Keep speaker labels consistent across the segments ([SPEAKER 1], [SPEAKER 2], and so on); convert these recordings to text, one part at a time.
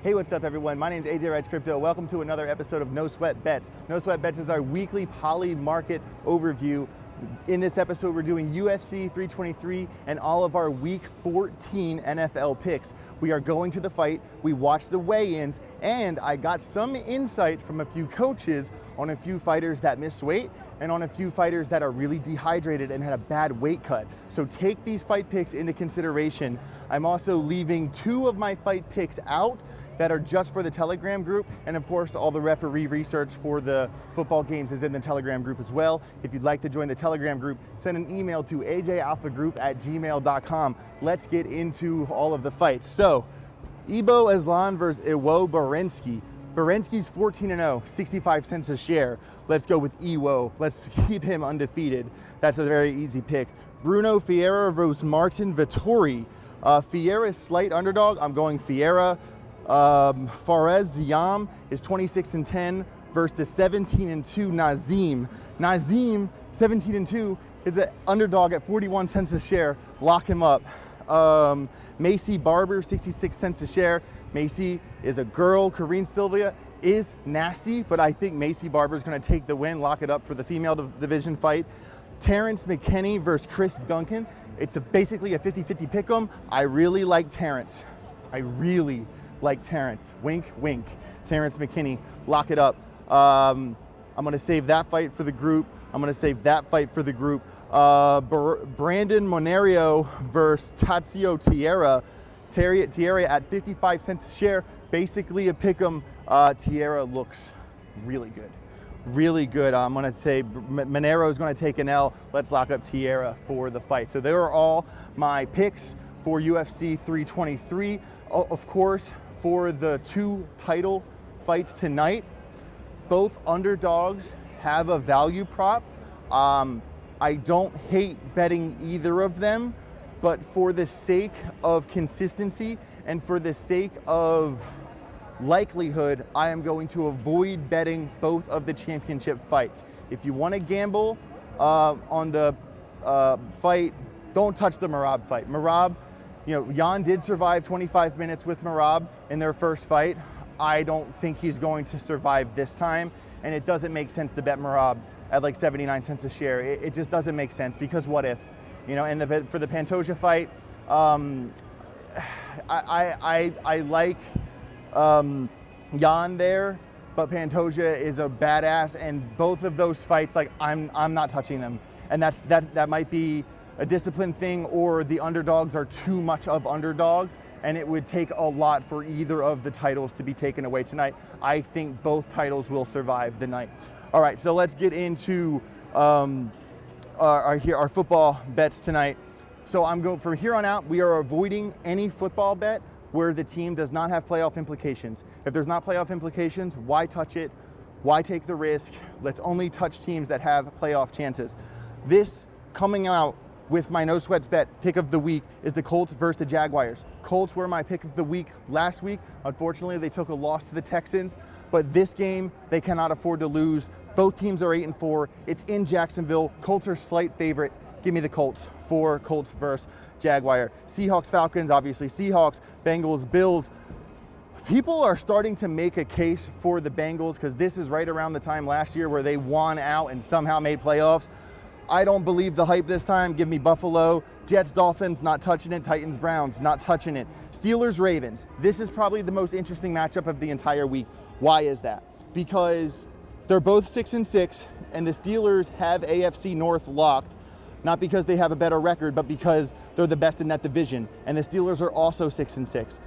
[SPEAKER 1] Hey, what's up everyone? My name is Ajwritescrypto. Welcome to another episode of No Sweat Bets. No Sweat Bets is our weekly Polymarket overview. In this episode, we're doing UFC 323 and all of our Week 14 NFL picks. We are going to the fight, we watched the weigh-ins, and I got some insight from a few coaches on a few fighters that missed weight and on a few fighters that are really dehydrated and had a bad weight cut. So take these fight picks into consideration. I'm also leaving 2 of my fight picks out that are just for the Telegram group, and of course all the referee research for the football games is in the Telegram group as well. If you'd like to join the Telegram group, send an email to ajalphagroup@gmail.com. Let's get into all of the fights. So, Ibo Aslan versus Iwo Berensky. Berensky's 14-0, 65 cents a share. Let's go with Iwo. Let's keep him undefeated. That's a very easy pick. Bruno Ferreira versus Martin Vettori. Ferreira's slight underdog. I'm going Ferreira. Fares Ziam is 26-10 versus the 17-2 Nazim. Nazim, 17-2, is an underdog at 41 cents a share. Lock him up. Macy Barber, 66 cents a share. Macy is a girl. Karine Sylvia is nasty, but I think Macy Barber is going to take the win, lock it up for the female division fight. Terrence McKinney versus Chris Duncan. It's basically a 50-50 pick'em. I really like Terrence. Like Terrence. Wink, wink. Terrence McKinney, lock it up. I'm going to save that fight for the group. Brandon Monario versus Tazio Tierra. Tierra at 55 cents a share. Basically a pick'em. Tierra looks really good. I'm going to say Monero is going to take an L. Let's lock up Tierra for the fight. So there are all my picks for UFC 323. Of course, for the 2 title fights tonight, both underdogs have a value prop. I don't hate betting either of them, but for the sake of consistency and for the sake of likelihood, I am going to avoid betting both of the championship fights. If you want to gamble on the fight, don't touch the Merab fight. Merab, Jan did survive 25 minutes with Merab in their first fight. I don't think he's going to survive this time, and it doesn't make sense to bet Merab at like 79 cents a share. It just doesn't make sense, because what if? And for the Pantoja fight, I like Jan there, but Pantoja is a badass, and both of those fights, like I'm not touching them, and that might be a discipline thing, or the underdogs are too much of underdogs, and it would take a lot for either of the titles to be taken away tonight. I think both titles will survive the night. All right, so let's get into our football bets tonight. So from here on out, we are avoiding any football bet where the team does not have playoff implications. If there's not playoff implications, why touch it? Why take the risk? Let's only touch teams that have playoff chances. This coming out with my no sweats bet pick of the week is the Colts versus the Jaguars. Colts were my pick of the week last week. Unfortunately, they took a loss to the Texans, but this game, they cannot afford to lose. Both teams are 8-4. It's in Jacksonville. Colts are slight favorite. Give me the Colts for Colts versus Jaguar. Seahawks, Falcons, obviously Seahawks. Bengals, Bills. People are starting to make a case for the Bengals because this is right around the time last year where they won out and somehow made playoffs. I don't believe the hype this time. Give me Buffalo. Jets, Dolphins, not touching it. Titans, Browns, not touching it. Steelers, Ravens. This is probably the most interesting matchup of the entire week. Why is that? Because they're both 6-6, and the Steelers have AFC North locked, not because they have a better record, but because they're the best in that division, and the Steelers are also 6-6.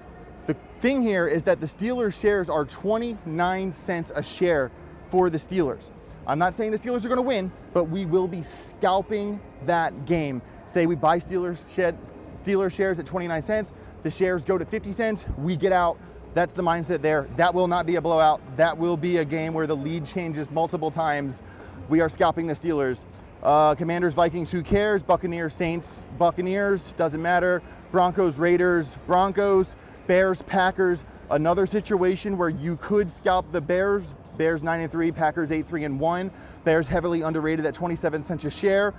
[SPEAKER 1] The thing here is that the Steelers shares are 29 cents a share for the Steelers. I'm not saying the Steelers are going to win, but we will be scalping that game. Say we buy Steelers shares at 29 cents, the shares go to 50 cents, we get out. That's the mindset there. That will not be a blowout. That will be a game where the lead changes multiple times. We are scalping the Steelers. Commanders, Vikings, who cares? Buccaneers, Saints, Buccaneers, doesn't matter. Broncos, Raiders, Broncos. Bears, Packers, another situation where you could scalp the Bears. Bears 9-3, Packers 8-3-1. Bears heavily underrated at 27 cents a share.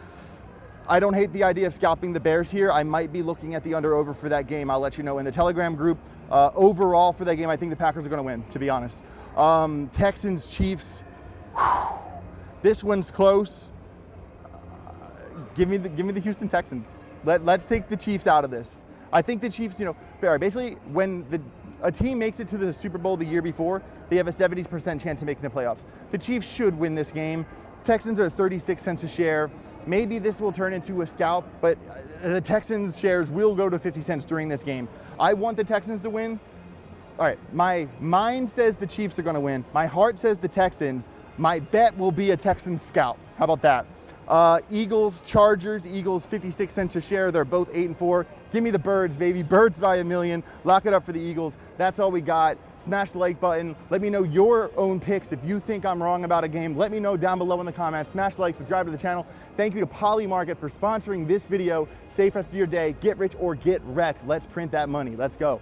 [SPEAKER 1] I don't hate the idea of scalping the Bears here. I might be looking at the under-over for that game. I'll let you know in the Telegram group. Overall for that game, I think the Packers are going to win, to be honest. Texans, Chiefs. Whew, this one's close. Give me the Houston Texans. Let's take the Chiefs out of this. I think the Chiefs, basically when a team makes it to the Super Bowl the year before, they have a 70% chance of making the playoffs. The Chiefs should win this game. Texans are 36 cents a share. Maybe this will turn into a scalp, but the Texans shares will go to 50 cents during this game. I want the Texans to win. All right, my mind says the Chiefs are going to win. My heart says the Texans. My bet will be a Texans scalp. How about that? Eagles, Chargers. Eagles 56 cents a share. They're both 8-4. Give me the Birds, baby. Birds by a million. Lock it up for the Eagles. That's all we got. Smash the like button. Let me know your own picks. If you think I'm wrong about a game, let me know down below in the comments. Smash the like, subscribe to the channel. Thank you to Polymarket for sponsoring this video. Safe rest of your day. Get rich or get wrecked. Let's print that money. Let's go.